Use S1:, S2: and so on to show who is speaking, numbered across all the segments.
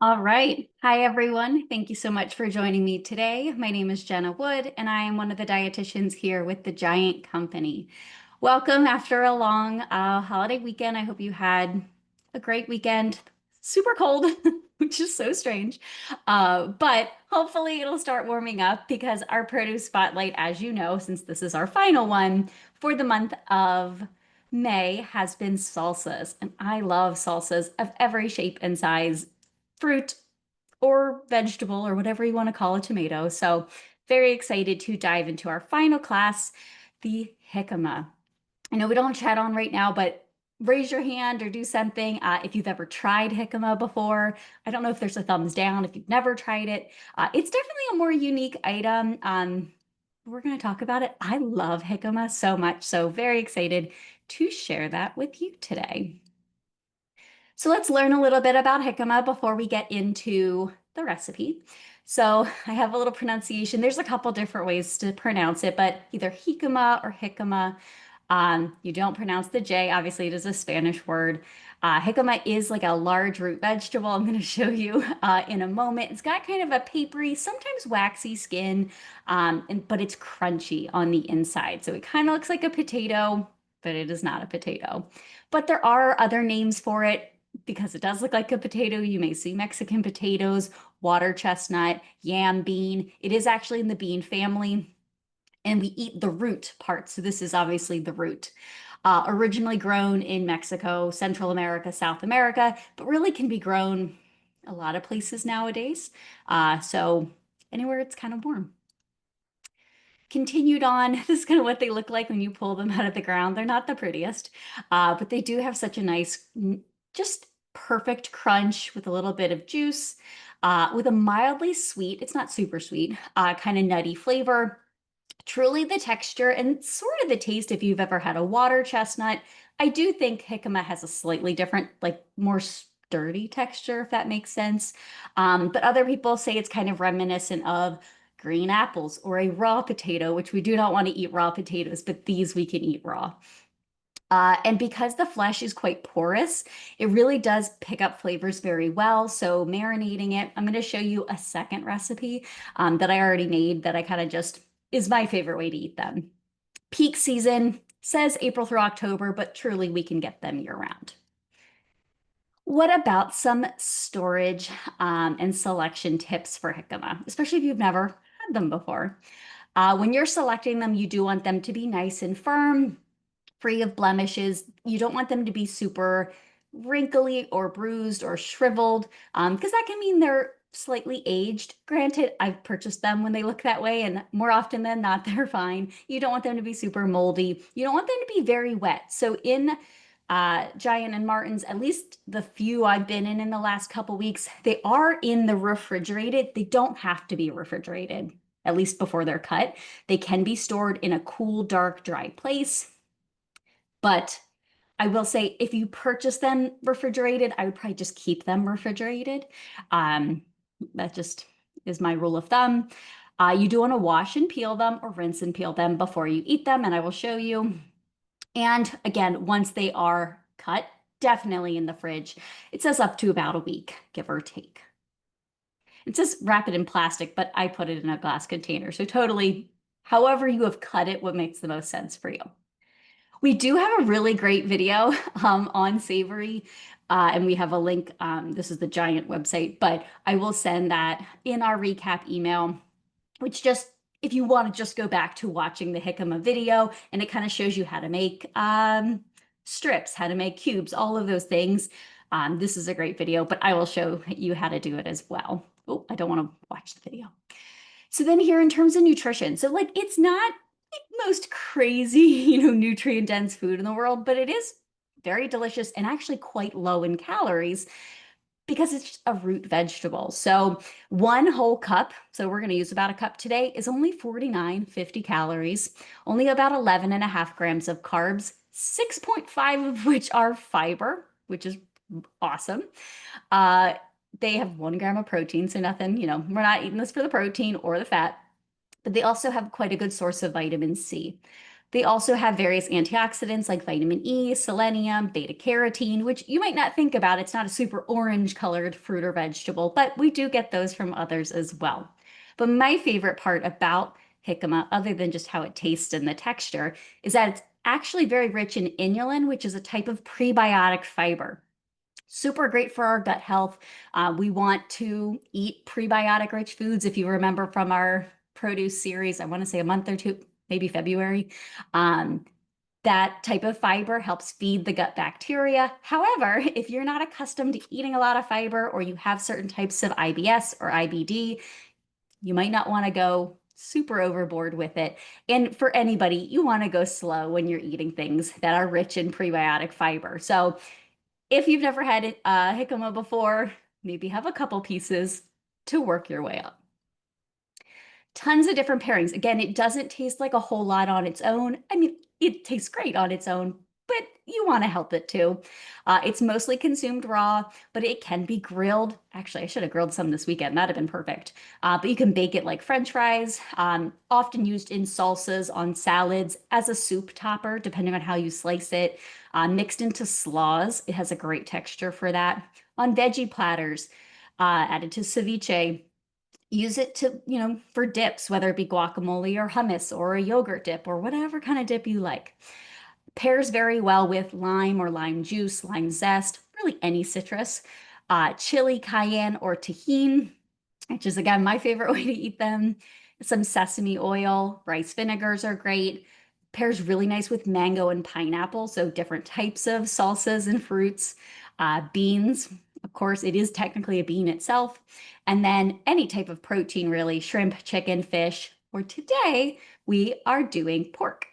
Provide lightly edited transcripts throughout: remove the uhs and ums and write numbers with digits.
S1: All right. Hi, everyone. Thank you so much for joining me today. My name is Jenna Wood, and I am one of the dietitians here with the Giant Company. Welcome after a long holiday weekend. I hope you had a great weekend. Super cold, which is so strange. But hopefully it'll start warming up because our produce spotlight, as you know, since this is our final one for the month of May, has been salsas. And I love salsas of every shape and size, fruit or vegetable or whatever you want to call a tomato. So very excited to dive into our final class, the jicama. I know we don't chat on right now, but raise your hand or do something if you've ever tried jicama before. I don't know if there's a thumbs down if you've never tried it. It's definitely a more unique item. We're going to talk about it. I love jicama so much, so very excited to share that with you today. So let's learn a little bit about jicama before we get into the recipe. So I have a little pronunciation. There's a couple different ways to pronounce it, but either jicama or jicama. You don't pronounce the J. Obviously, it is a Spanish word. Jicama is like a large root vegetable. I'm going to show you in a moment. It's got kind of a papery, sometimes waxy skin, but it's crunchy on the inside. So it kind of looks like a potato, but it is not a potato. But there are other names for it because it does look like a potato. You may see Mexican potatoes, water chestnut, yam bean. It is actually in the bean family, and we eat the root part. So this is obviously the root. Originally grown in Mexico, Central America, South America, but really can be grown a lot of places nowadays. So anywhere it's kind of warm. Continued on, this is kind of what they look like when you pull them out of the ground. They're not the prettiest, but they do have such a nice, just perfect crunch with a little bit of juice, with a mildly sweet, it's not super sweet, kind of nutty flavor. Truly the texture and sort of the taste if you've ever had a water chestnut. I do think jicama has a slightly different, like more sturdy texture, if that makes sense. But other people say it's kind of reminiscent of green apples or a raw potato, which we do not want to eat raw potatoes, but these we can eat raw. And because the flesh is quite porous, it really does pick up flavors very well. So marinating it, I'm going to show you a second recipe that I already made that I kind of just is my favorite way to eat them. Peak season says April through October, but truly we can get them year round. What about some storage and selection tips for jicama, especially if you've never had them before? When you're selecting them, you do want them to be nice and firm, free of blemishes. You don't want them to be super wrinkly or bruised or shriveled, because that can mean they're slightly aged. Granted, I've purchased them when they look that way, and more often than not, they're fine. You don't want them to be super moldy. You don't want them to be very wet. So in Giant and Martin's, at least the few I've been in the last couple weeks, they are in the refrigerated. They don't have to be refrigerated, at least before they're cut. They can be stored in a cool, dark, dry place. But I will say, if you purchase them refrigerated, I would probably just keep them refrigerated. Um, that just is my rule of thumb. You do want to wash and peel them or rinse and peel them before you eat them, and I will show you. And again, once they are cut, definitely in the fridge. It says up to about a week, give or take. It says wrap it in plastic, but I put it in a glass container. So totally, however you have cut it, what makes the most sense for you. We do have a really great video on Savory, and we have a link. This is the Giant website, but I will send that in our recap email, which just, if you want to just go back to watching the jicama video, and it kind of shows you how to make strips, how to make cubes, all of those things. This is a great video, but I will show you how to do it as well. Oh, I don't want to watch the video. So then here in terms of nutrition, so like it's not the most crazy, nutrient dense food in the world, but it is very delicious and actually quite low in calories because it's just a root vegetable. So one whole cup, so we're going to use about a cup today, is only 49.50 calories, only about 11 and a half grams of carbs, 6.5 of which are fiber, which is awesome. Uh, they have 1 gram of protein, so nothing, we're not eating this for the protein or the fat, but they also have quite a good source of vitamin C. They also have various antioxidants like vitamin E, selenium, beta carotene, which you might not think about. It's not a super orange colored fruit or vegetable, but we do get those from others as well. But my favorite part about jicama, other than just how it tastes and the texture, is that it's actually very rich in inulin, which is a type of prebiotic fiber. Super great for our gut health. We want to eat prebiotic rich foods. If you remember from our produce series, I want to say a month or two, maybe February. Um, that type of fiber helps feed the gut bacteria. However, if you're not accustomed to eating a lot of fiber or you have certain types of IBS or IBD, you might not want to go super overboard with it. And for anybody, you want to go slow when you're eating things that are rich in prebiotic fiber. So if you've never had jicama before, maybe have a couple pieces to work your way up. Tons of different pairings. Again, it doesn't taste like a whole lot on its own. I mean, it tastes great on its own, but you want to help it too. It's mostly consumed raw, but it can be grilled. Actually, I should have grilled some this weekend. That'd have been perfect. But you can bake it like French fries, often used in salsas, on salads, as a soup topper, depending on how you slice it. Mixed into slaws. It has a great texture for that. On veggie platters, added to ceviche. Use it to, for dips, whether it be guacamole or hummus or a yogurt dip or whatever kind of dip you like. Pairs very well with lime or lime juice, lime zest, really any citrus. Chili, cayenne, or tahini, which is again my favorite way to eat them. Some sesame oil, rice vinegars are great. Pairs really nice with mango and pineapple, so different types of salsas and fruits. Beans, of course, it is technically a bean itself. And then any type of protein, really, shrimp, chicken, fish, or today we are doing pork.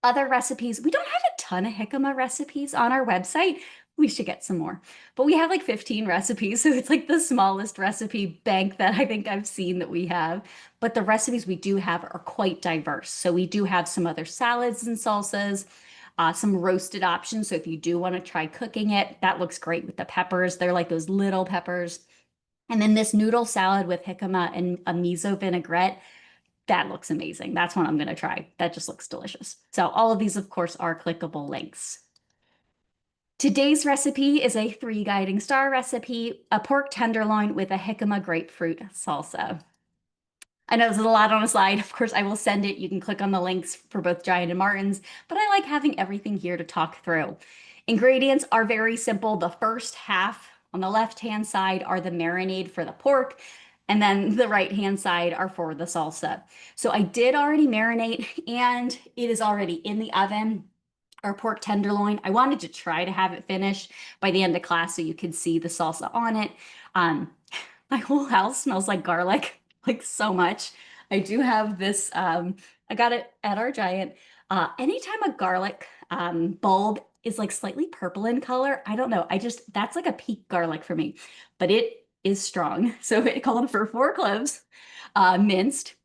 S1: Other recipes, we don't have a ton of jicama recipes on our website. We should get some more. But we have like 15 recipes, so it's like the smallest recipe bank that I think I've seen that we have. But the recipes we do have are quite diverse. So we do have some other salads and salsas, some roasted options. So if you do want to try cooking it, that looks great with the peppers. They're like those little peppers. And then this noodle salad with jicama and a miso vinaigrette, that looks amazing. That's what I'm going to try. That just looks delicious. So all of these, of course, are clickable links. Today's recipe is a 3 guiding star recipe, a pork tenderloin with a jicama grapefruit salsa. I know this is a lot on a slide. Of course, I will send it. You can click on the links for both Giant and Martin's, but I like having everything here to talk through. Ingredients are very simple. The first half on the left-hand side are the marinade for the pork, and then the right-hand side are for the salsa. So I did already marinate, and it is already in the oven. Our pork tenderloin. I wanted to try to have it finished by the end of class so you could see the salsa on it. Um, my whole house smells like garlic, like so much. I do have this, I got it at our Giant. Anytime a garlic bulb is like slightly purple in color, I don't know. That's like a peak garlic for me, but it is strong. So it called for 4 cloves, minced.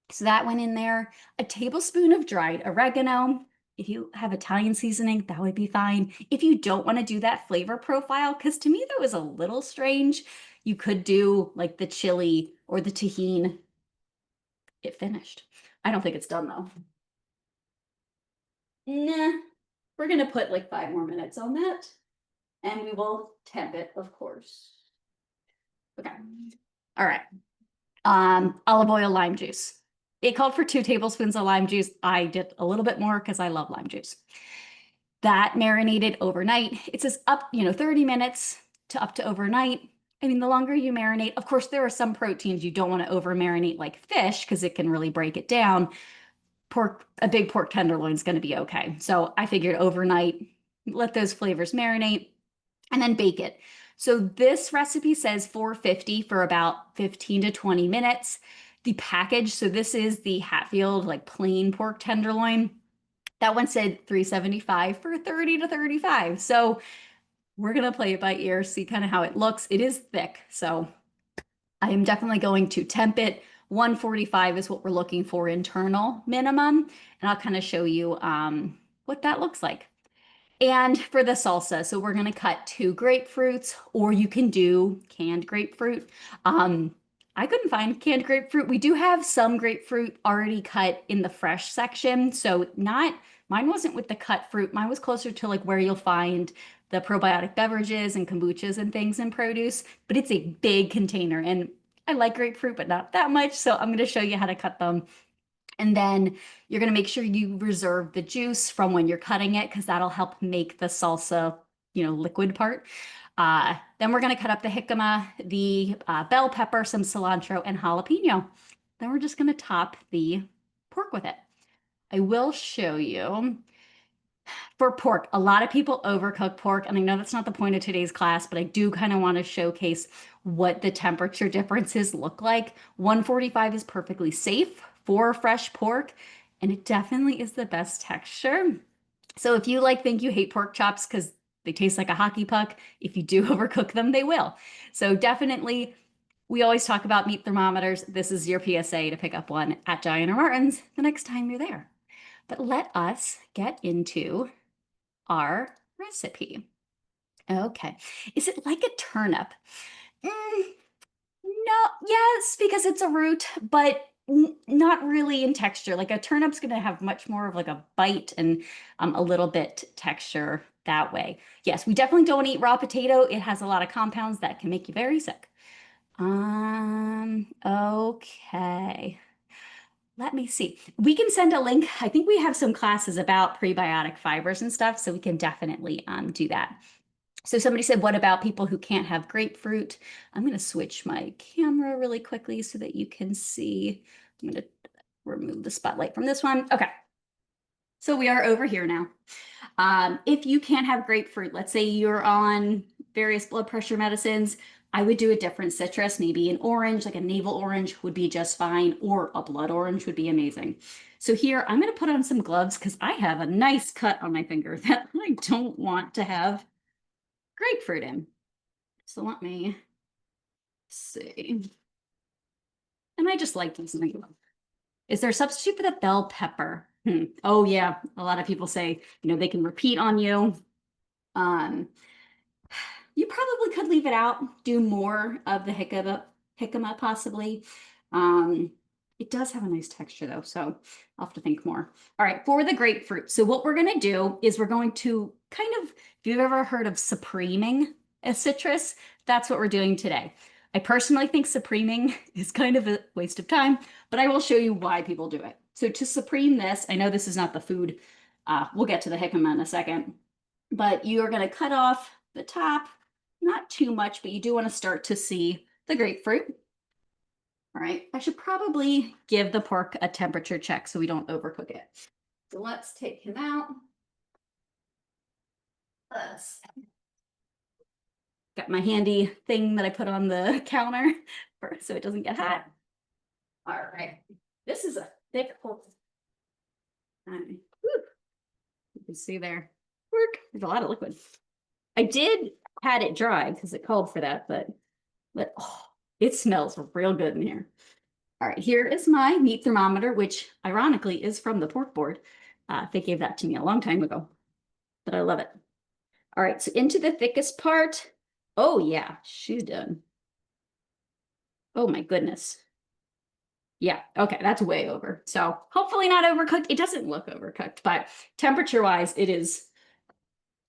S1: So that went in there. A tablespoon of dried oregano. If you have Italian seasoning, that would be fine. If you don't want to do that flavor profile, because to me that was a little strange, you could do like the chili or the tahini. It finished. I don't think it's done though. Nah, we're gonna put like 5 more minutes on that, and we will temp it, of course. Okay. All right. Olive oil, lime juice. It called for 2 tablespoons of lime juice. I did a little bit more because I love lime juice. That marinated overnight. It says up, 30 minutes to up to overnight. I mean, the longer you marinate, of course, there are some proteins you don't want to over marinate, like fish, because it can really break it down. A big pork tenderloin is going to be okay. So I figured overnight, let those flavors marinate and then bake it. So this recipe says 450 for about 15 to 20 minutes. The package, so this is the Hatfield like plain pork tenderloin. That one said 375 for 30 to 35. So we're gonna play it by ear, see kind of how it looks. It is thick, so I am definitely going to temp it. 145 is what we're looking for internal minimum, and I'll kind of show you what that looks like. And for the salsa, so we're going to cut 2 grapefruits, or you can do canned grapefruit. I couldn't find canned grapefruit. We do have some grapefruit already cut in the fresh section. So not mine wasn't with the cut fruit. Mine was closer to like where you'll find the probiotic beverages and kombuchas and things in produce, but it's a big container and I like grapefruit, but not that much. So I'm going to show you how to cut them. And then you're going to make sure you reserve the juice from when you're cutting it because that'll help make the salsa, liquid part. Then we're going to cut up the jicama, the bell pepper, some cilantro, and jalapeno. Then we're just going to top the pork with it. I will show you for pork. A lot of people overcook pork, and I know that's not the point of today's class, but I do kind of want to showcase what the temperature differences look like. 145 is perfectly safe for fresh pork, and it definitely is the best texture. So if you think you hate pork chops because they taste like a hockey puck, if you do overcook them, they will. So definitely, we always talk about meat thermometers. This is your PSA to pick up one at Giant or Martin's the next time you're there. But let us get into our recipe. Okay. Is it like a turnip? Mm, no, yes, because it's a root, but not really in texture. Like a turnip's going to have much more of like a bite and a little bit texture that way. Yes, we definitely don't eat raw potato. It has a lot of compounds that can make you very sick. Okay. Let me see. We can send a link. I think we have some classes about prebiotic fibers and stuff, so we can definitely do that. So somebody said, what about people who can't have grapefruit? I'm going to switch my camera really quickly so that you can see. I'm going to remove the spotlight from this one. Okay. So we are over here now. If you can't have grapefruit, let's say you're on various blood pressure medicines, I would do a different citrus, maybe an orange, like a navel orange would be just fine, or a blood orange would be amazing. So here, I'm going to put on some gloves because I have a nice cut on my finger that I don't want to have grapefruit in. So let me see. And I just like these. Is there a substitute for the bell pepper? Oh yeah, a lot of people say, they can repeat on you. Um, You probably could leave it out, do more of the jicama possibly. Um, it does have a nice texture though, so I'll have to think more. All right, for the grapefruit. So what we're gonna do is we're going to kind of, if you've ever heard of supreming a citrus, that's what we're doing today. I personally think supreming is kind of a waste of time, but I will show you why people do it. So to supreme this, I know this is not the food. We'll get to the jicama in a second, but you are gonna cut off the top, not too much, but you do want to start to see the grapefruit. All right, I should probably give the pork a temperature check so we don't overcook it. So let's take him out. Let's got my handy thing that I put on the counter so it doesn't get hot. All right, this is a thick pork. You can see there, there's a lot of liquid. I did pat it dry because it called for that, but oh, it smells real good in here. All right, here is my meat thermometer, which ironically is from the pork board. They gave that to me a long time ago, but I love it. All right, so into the thickest part. Oh yeah, she's done. Oh my goodness. Yeah, okay, that's way over. So hopefully not overcooked. It doesn't look overcooked, but temperature-wise, it is,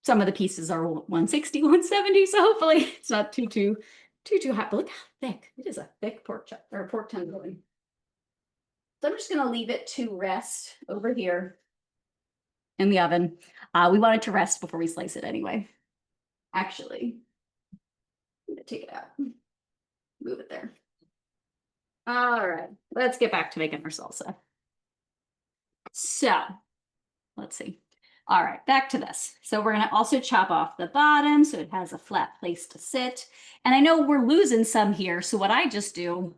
S1: some of the pieces are 160, 170, so hopefully it's not too hot. But look how thick. It is a thick pork chop or pork tenderloin. So I'm just going to leave it to rest over here in the oven. We want it to rest before we slice it anyway. Actually, I'm going to take it out. Move it there. All right, let's get back to making our salsa. So let's see. All right, back to this. So we're going to also chop off the bottom so it has a flat place to sit. And I know we're losing some here. So what I just do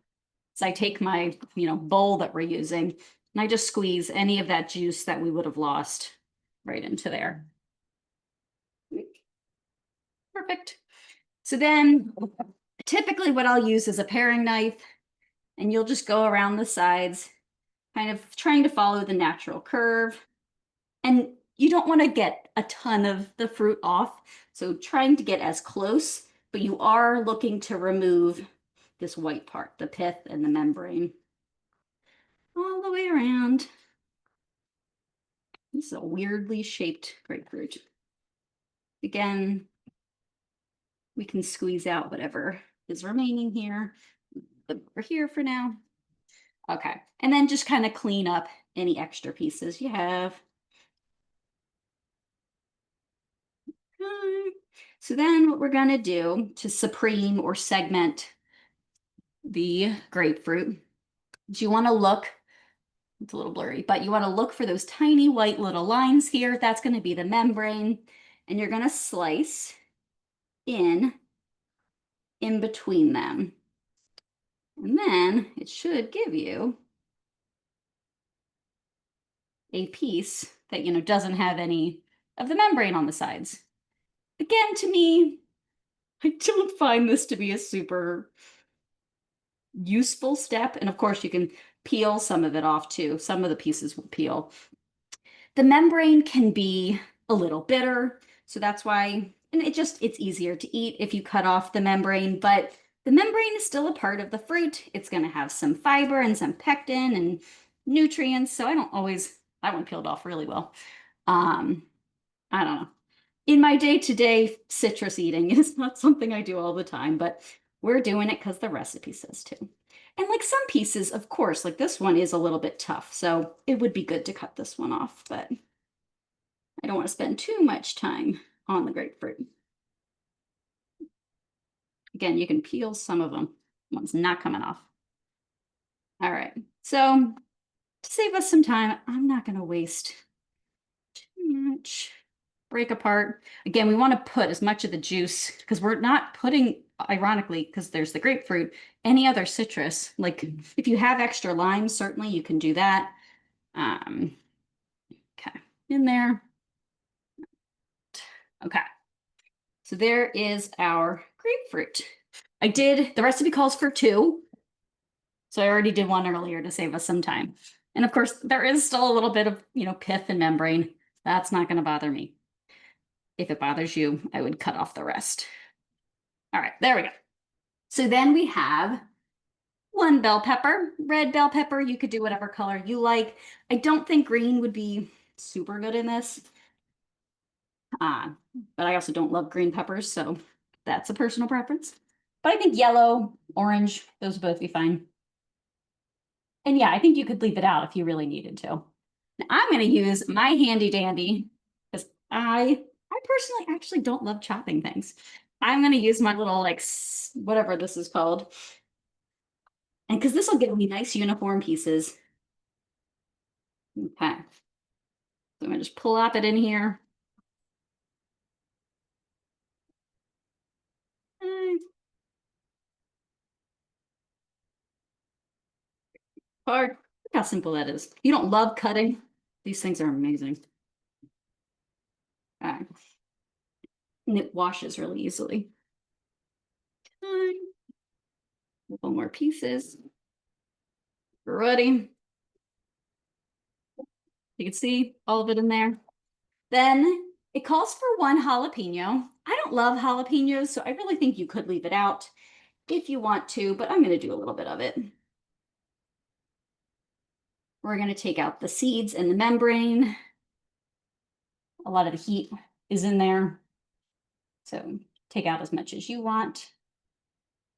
S1: is I take my, bowl that we're using and I just squeeze any of that juice that we would have lost right into there. Perfect. So then typically what I'll use is a paring knife and you'll just go around the sides, kind of trying to follow the natural curve. And you don't want to get a ton of the fruit off. So trying to get as close, but you are looking to remove this white part, the pith and the membrane, all the way around. This is a weirdly shaped grapefruit. Again, we can squeeze out whatever is remaining here. Put it over here for now. Okay, and then just kind of clean up any extra pieces you have. So then what we're gonna do to supreme or segment the grapefruit is you wanna look, it's a little blurry, but you wanna look for those tiny white little lines here. That's gonna be the membrane. And you're gonna slice in between them. And then it should give you a piece that, doesn't have any of the membrane on the sides. Again, to me, I don't find this to be a super useful step. And of course, you can peel some of it off too. Some of the pieces will peel. The membrane can be a little bitter, so that's why, and it's easier to eat if you cut off the membrane, but the membrane is still a part of the fruit. It's going to have some fiber and some pectin and nutrients, so that one peeled off really well. I don't know. In my day-to-day citrus eating, it's not something I do all the time, but we're doing it because the recipe says to. And like some pieces, of course, like this one is a little bit tough, so it would be good to cut this one off, but I don't want to spend too much time on the grapefruit. Again, you can peel some of them. One's not coming off. All right, so to save us some time, I'm not going to waste too much. Break apart. Again, we want to put as much of the juice, because we're not putting, ironically, because there's the grapefruit, any other citrus. Like if you have extra lime, certainly you can do that. Okay, in there. Okay, so there is our grapefruit. The recipe calls for 2. So I already did one earlier to save us some time. And of course, there is still a little bit of, pith and membrane. That's not going to bother me. If it bothers you, I would cut off the rest. All right, there we go. So then we have 1 bell pepper, red bell pepper. You could do whatever color you like. I don't think green would be super good in this. But I also don't love green peppers, so that's a personal preference. But I think yellow, orange, those would both be fine. And yeah, I think you could leave it out if you really needed to. Now, I'm going to use my handy dandy because I personally actually don't love chopping things. I'm going to use my little, like, whatever this is called. And because this will give me nice uniform pieces. Okay. So I'm going to just plop it in here. Hard. Look how simple that is. You don't love cutting. These things are amazing. All right. And it washes really easily. A couple more pieces. We're ready. You can see all of it in there. Then it calls for 1 jalapeno. I don't love jalapenos, so I really think you could leave it out if you want to, but I'm going to do a little bit of it. We're going to take out the seeds and the membrane. A lot of the heat is in there, so take out as much as you want.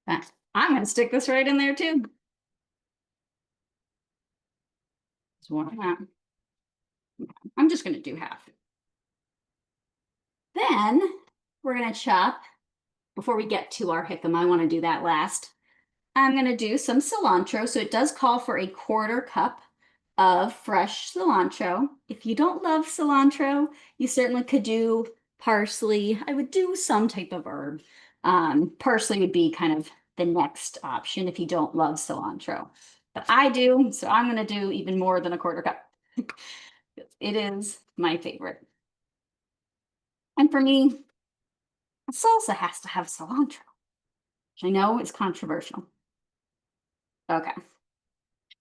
S1: I'm going to stick this right in there too. I'm just going to do half. Then we're going to chop, before we get to our jicama, I want to do that last. I'm going to do some cilantro. So it does call for a 1/4 cup of fresh cilantro. If you don't love cilantro, you certainly could do parsley. I would do some type of herb. Parsley would be kind of the next option if you don't love cilantro. But I do, so I'm going to do even more than a 1/4 cup. It is my favorite. And for me, salsa has to have cilantro, which I know is controversial. Okay.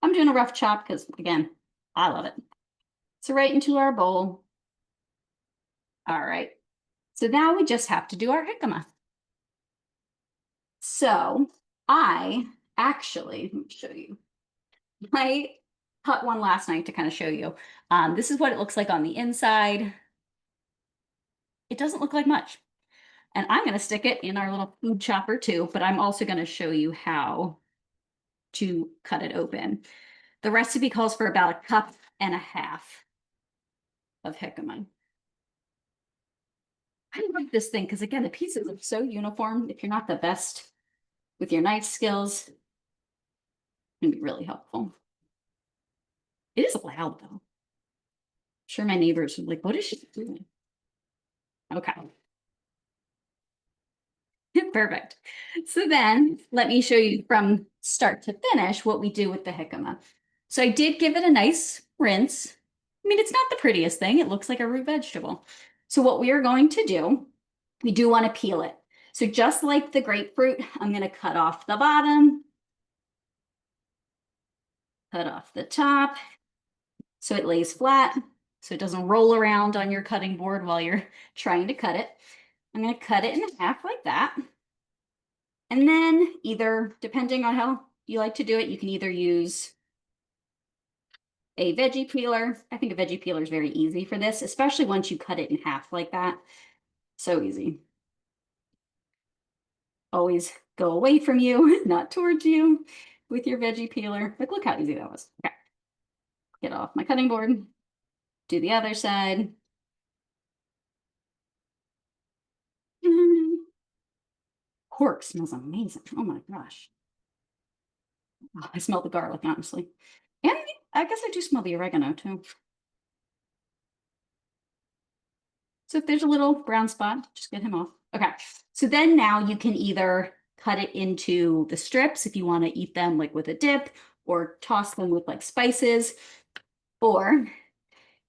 S1: I'm doing a rough chop because, again, I love it. So right into our bowl. All right. So now we just have to do our jicama. So I actually, let me show you. I cut one last night to kind of show you. This is what it looks like on the inside. It doesn't look like much. And I'm going to stick it in our little food chopper too, but I'm also going to show you how to cut it open. The recipe calls for about a cup and a half of jicama. I love this thing because, again, the pieces are so uniform. If you're not the best with your knife skills, it can be really helpful. It is loud, though. I'm sure my neighbors are like, what is she doing? Okay. Perfect. So then let me show you from start to finish what we do with the jicama. So I did give it a nice rinse. I mean, it's not the prettiest thing. It looks like a root vegetable. So what we are going to do, we do want to peel it. So just like the grapefruit, I'm going to cut off the bottom, cut off the top, so it lays flat, so it doesn't roll around on your cutting board while you're trying to cut it. I'm going to cut it in half like that. And then either, depending on how you like to do it, you can either use a veggie peeler. I think a veggie peeler is very easy for this, especially once you cut it in half like that. So easy. Always go away from you, not towards you with your veggie peeler. Like, look how easy that was. Okay. Get off my cutting board. Do the other side. Pork smells amazing. Oh my gosh. Oh, I smell the garlic, honestly. And I guess I do smell the oregano too. So if there's a little brown spot, just get him off. Okay. So then now you can either cut it into the strips if you want to eat them like with a dip, or toss them with like spices, or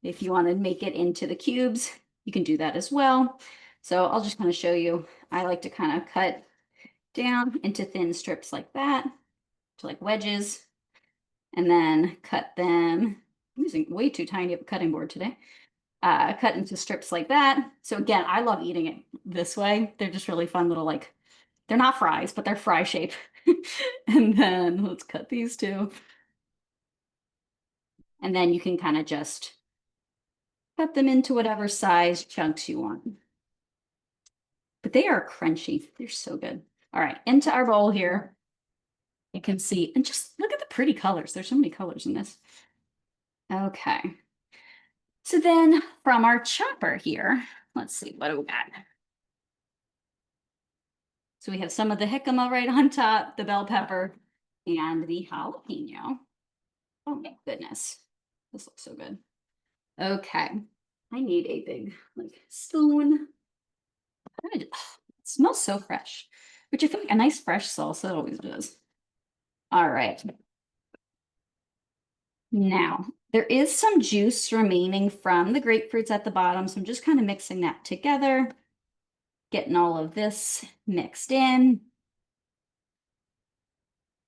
S1: if you want to make it into the cubes, you can do that as well. So I'll just kind of show you. I like to kind of cut down into thin strips like that, to like wedges, and then cut them. I'm using way too tiny of a cutting board today. Cut into strips like that. So again, I love eating it this way. They're just really fun little, like, they're not fries, but they're fry shape. And then let's cut these two. And then you can kind of just cut them into whatever size chunks you want. But they are crunchy. They're so good. All right, into our bowl here. You can see, and just look at the pretty colors. There's so many colors in this. Okay. So then from our chopper here, let's see, what do we got? So we have some of the jicama right on top, the bell pepper, and the jalapeno. Oh my goodness. This looks so good. Okay. I need a big like spoon. It smells so fresh, which I feel like a nice fresh salsa always does. All right. Now, there is some juice remaining from the grapefruits at the bottom, so I'm just kind of mixing that together, getting all of this mixed in.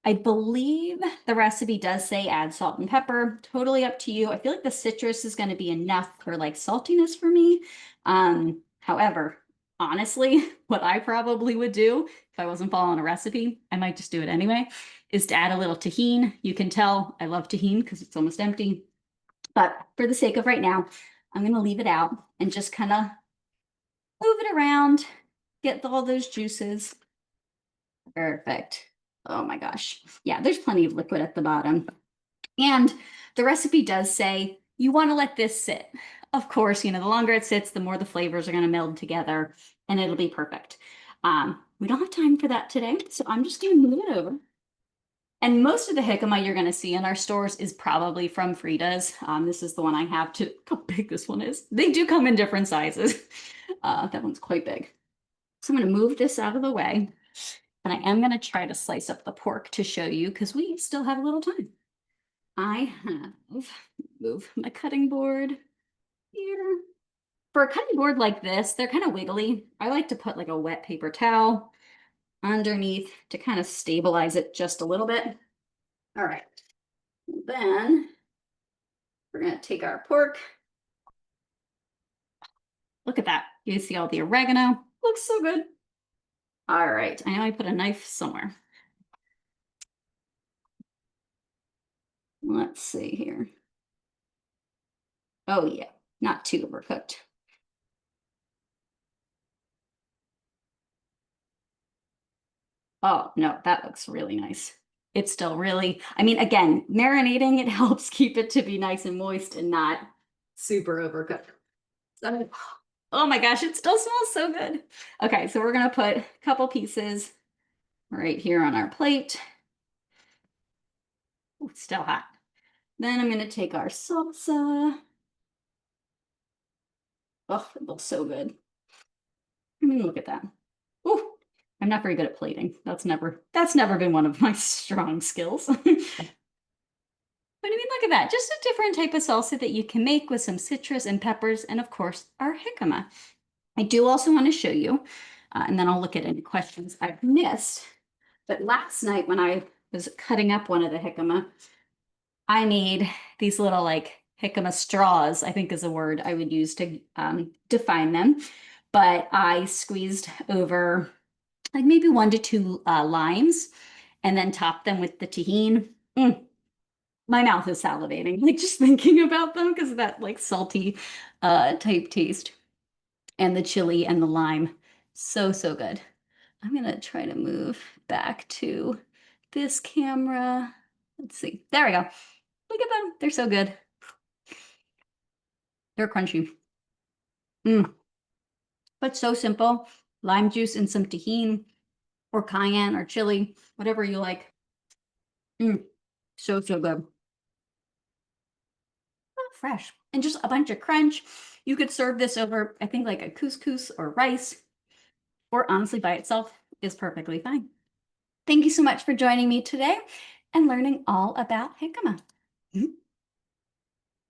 S1: I believe the recipe does say add salt and pepper. Totally up to you. I feel like the citrus is going to be enough for like saltiness for me. However, honestly, what I probably would do if I wasn't following a recipe, I might just do it anyway, is to add a little tahini. You can tell I love tahini because it's almost empty. But for the sake of right now, I'm going to leave it out and just kind of move it around, get all those juices. Perfect. Oh my gosh. Yeah, there's plenty of liquid at the bottom. And the recipe does say you want to let this sit. Of course, the longer it sits, the more the flavors are going to meld together and it'll be perfect. We don't have time for that today, so I'm just going to move it over. And most of the jicama you're going to see in our stores is probably from Frida's. This is the one I have to, look how big this one is. They do come in different sizes. That one's quite big. So I'm going to move this out of the way. And I am going to try to slice up the pork to show you because we still have a little time. I have moved my cutting board here. For a cutting board like this, they're kind of wiggly. I like to put like a wet paper towel underneath to kind of stabilize it just a little bit. All right. Then we're going to take our pork. Look at that. You see all the oregano. Looks so good. All right. I know I put a knife somewhere. Let's see here. Oh yeah, not too overcooked. Oh no, that looks really nice. It's still really, I mean, again, marinating, it helps keep it to be nice and moist and not super overcooked. So, oh my gosh, it still smells so good. Okay, so we're gonna put a couple pieces right here on our plate. Ooh, it's still hot. Then I'm gonna take our salsa. Oh, it looks so good. I mean, look at that. Ooh, I'm not very good at plating. That's never been one of my strong skills. But I mean, look at that. Just a different type of salsa that you can make with some citrus and peppers, and of course, our jicama. I do also want to show you, and then I'll look at any questions I've missed. But last night when I was cutting up one of the jicama, I made these little like jicama straws, I think is a word I would use to define them. But I squeezed over like maybe one to two limes and then topped them with the tahini. Mm, my mouth is salivating, like just thinking about them because of that like salty type taste and the chili and the lime. So, so good. I'm gonna try to move back to this camera. Let's see. There we go. Look at them. They're so good. They're crunchy. Mm, but so simple. Lime juice and some tahini or cayenne or chili, whatever you like. Mm, so, so good. Fresh and just a bunch of crunch. You could serve this over, I think, like a couscous or rice, or honestly by itself is perfectly fine. Thank you so much for joining me today and learning all about jicama.